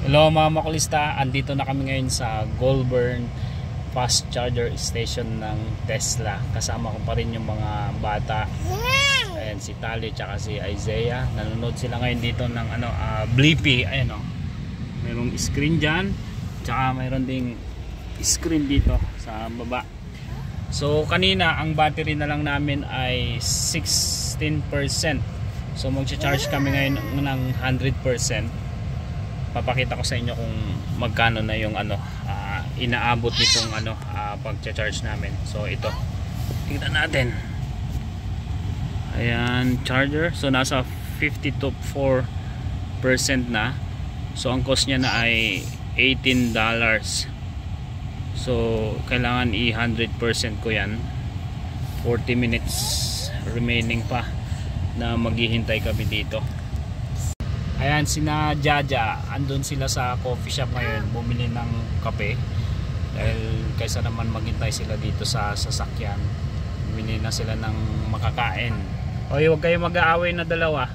Hello mga makulista, andito na kami ngayon sa Goulburn fast charger station ng Tesla. Kasama ko pa rin yung mga bata. Ayan, si Tali tsaka si Isaiah. Nanonood sila ngayon dito ng Blippi. Ayan o, mayroong screen dyan, tsaka mayroon ding screen dito sa baba. So kanina ang battery na lang namin ay 16%. So magcha-charge kami ngayon ng 100%. Papakita ko sa inyo kung magkano na yung inaabot nitong pagcha-charge namin. So ito, tingnan natin. Ayan, charger. So nasa 52.4% na. So ang cost niya na ay $18. So kailangan i-100% ko yan. 40 minutes remaining pa na maghihintay kami dito. Ayan, sina Jaja, andun sila sa coffee shop ngayon, bumili ng kape. Dahil kaysa naman maghintay sila dito sa sasakyan, bumili na sila ng makakain. Oy, huwag kayo mag-aaway na dalawa.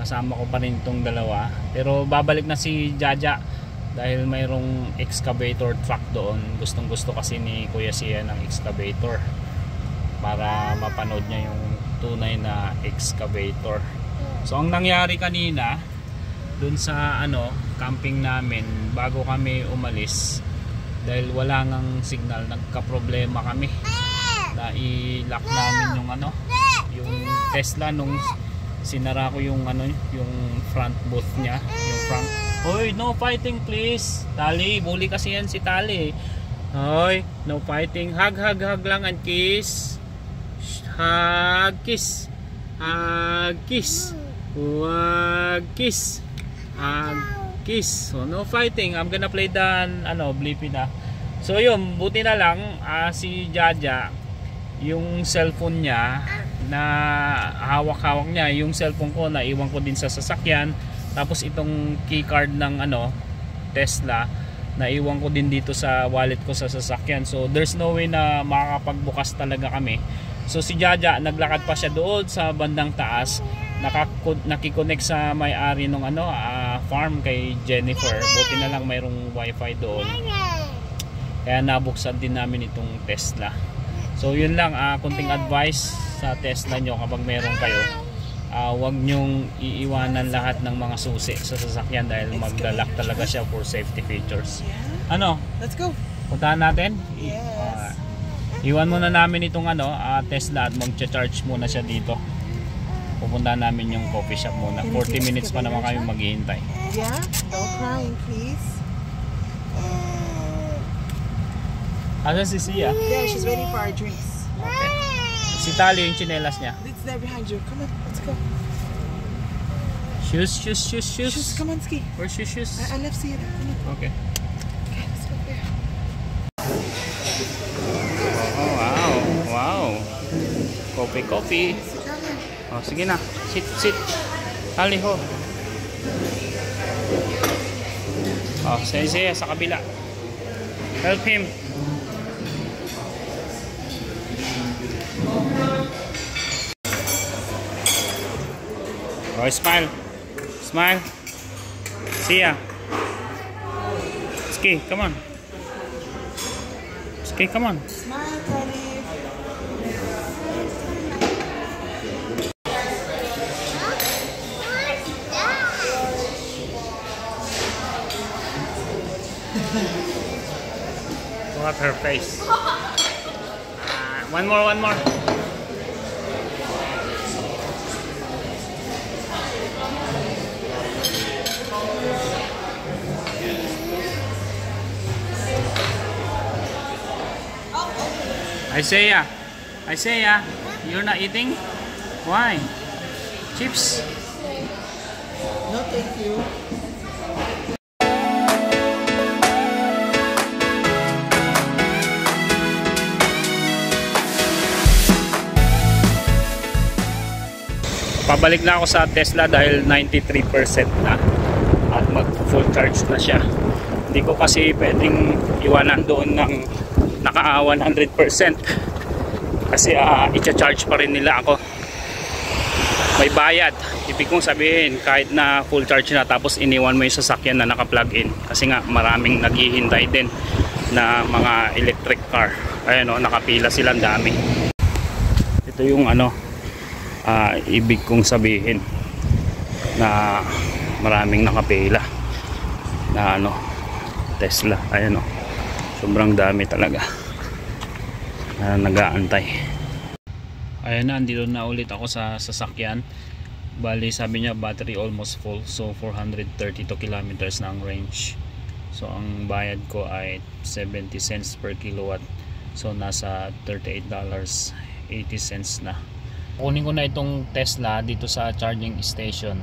Kasama ko pa rin itong dalawa. Pero babalik na si Jaja dahil mayroong excavator truck doon. Gustong gusto kasi ni Kuya Sia ng excavator para mapanood niya yung tunay na excavator. So ang nangyari kanina dun sa camping namin, bago kami umalis, dahil wala ngang signal, nagka-problema kami. Na-i-lock namin yung Tesla nung sinara ko yung yung front booth niya, yung front. Hoy, no fighting please. Tali, bully kasi yan si Tali. Hoy, no fighting. Hug lang and kiss. Hug, kiss. Hug, kiss. Wag kiss. Kiss. So no fighting. I'm gonna play the Blippi na. So yun, buti na lang si Jaja, yung cellphone niya na hawak-hawak niya, yung cellphone ko na iwan ko din sa sasakyan. Tapos itong keycard ng Tesla na iwan ko din dito sa wallet ko sa sasakyan. So there's no way na makakapagbukas talaga kami. So si Jaja, naglakad pa siya doon sa bandang taas, nakikonnect sa may-ari ng farm kay Jennifer. Buti na lang mayroong wifi doon, kaya nabuksan din namin itong Tesla. So yun lang, kunting advice sa Tesla nyo kapag meron kayo, huwag nyong iiwanan lahat ng mga susi sa sasakyan dahil maglalak talaga siya for safety features. Let's go, puntahan natin. Iwan muna namin itong Tesla at magcha-charge muna siya dito. Pupuntahan namin yung coffee shop muna. 40 minutes pa naman kami maghihintay. Yeah? Don't crying, please. Asan si Sia? Yeah, she's waiting for our drinks. Okay. Si Tali, yung chinelas niya. It's there behind you. Come on, let's go. Shoes. Shoes, come on, Ski. Where's your shoes? I left Sia there. Come on. Okay. Okay, let's go there. Oh, wow. Coffee. Oh, sige na. Sit. Tali ho. Oh, Sia sa kabila. Help him. Oh, smile. Sia. Ski, come on. Smile, Tali. Look at her face. One more. Isaiah, you're not eating? Why? Chips? No, thank you. Pabalik na ako sa Tesla dahil 93% na at mag full charge na siya. Hindi ko kasi pwedeng iwanan doon ng naka 100% kasi i-charge pa rin nila ako. May bayad. ibig kong sabihin, kahit na full charge na tapos iniwan mo yung sasakyan na naka-plug in, kasi nga maraming naghihintay din na mga electric car. Ayan o, nakapila silang dami. Ito yung ano, ibig kong sabihin na maraming nakapila na ano, Tesla. Ayan o, sobrang dami talaga na nag-aantay. Ayan na, andito na ulit ako sa sasakyan. Bali sabi niya battery almost full, so 432 kilometers na ang range. So ang bayad ko ay 70 cents per kilowatt, so nasa $38.80 na. Kunin ko na itong Tesla dito sa charging station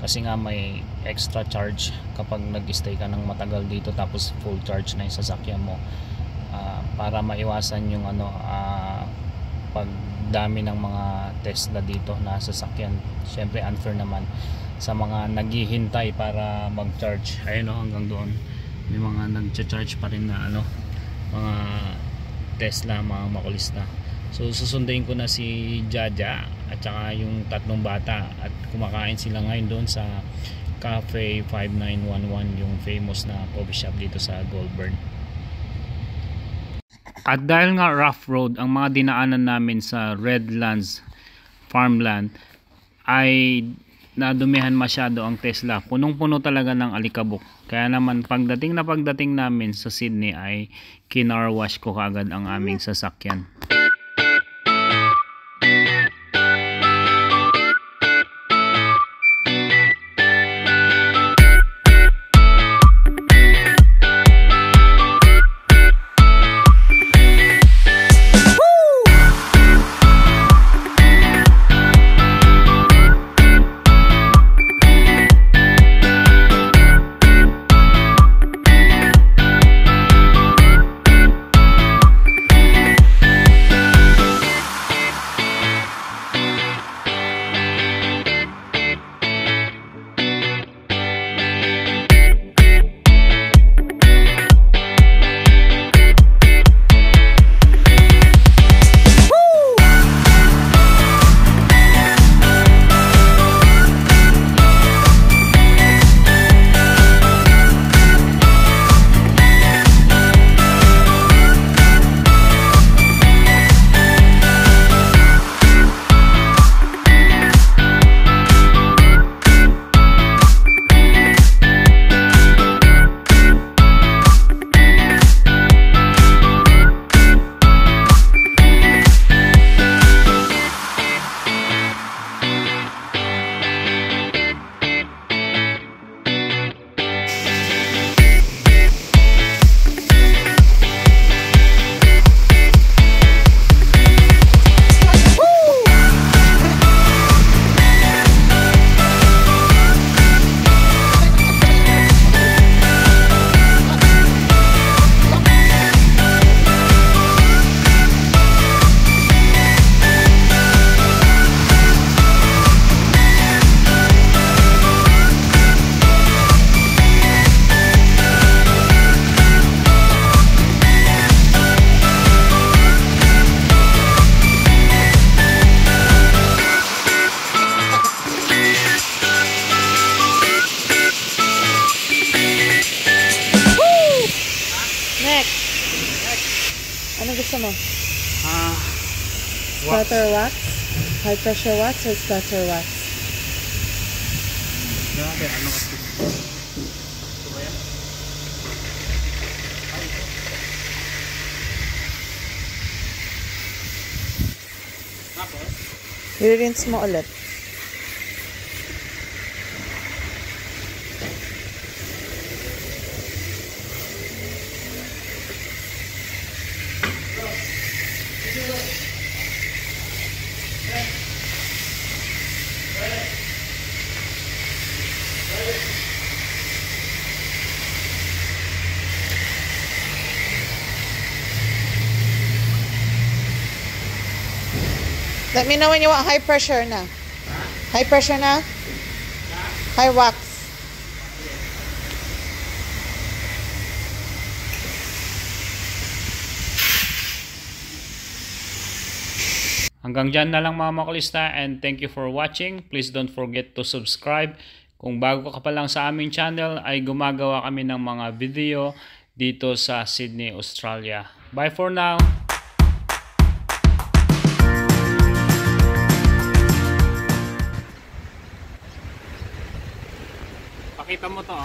kasi nga may extra charge kapag nag-stay ka ng matagal dito tapos full charge na yung sasakyan mo, para maiwasan yung ano, pagdami ng mga Tesla dito na sasakyan. Syempre unfair naman sa mga naghihintay para mag-charge. Ayun o, hanggang doon may mga nag-charge pa rin na ano, mga Tesla, mga makulista. So susunduin ko na si Jaja at saka yung tatlong bata at kumakain sila ngayon doon sa Cafe 5911, yung famous na coffee shop dito sa Goulburn. At dahil nga rough road ang mga dinaanan namin sa Redlands farmland, ay nadumihan masyado ang Tesla. Punong-puno talaga ng alikabok. Kaya naman pagdating namin sa Sydney ay kinarwash ko kaagad ang aming sasakyan. Ano gusto mo? Splatter wax? High pressure wax or splatter wax? Grabe, ano kasi? I-rinse mo ulit. Let me know when you want high pressure na. High pressure na? High wax. Hanggang dyan na lang mga makulista, and thank you for watching. Please don't forget to subscribe. Kung bago ka pa lang sa aming channel, ay gumagawa kami ng mga video dito sa Sydney, Australia. Bye for now! Pakita mo to.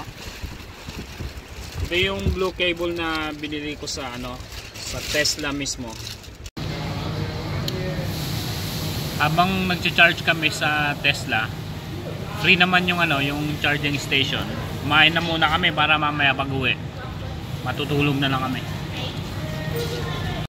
Ito yung blue cable na binili ko sa sa Tesla mismo. Habang nagcha-charge kami sa Tesla, free naman yung yung charging station. Kumain na muna kami para mamaya pag-uwi matutulog na lang kami.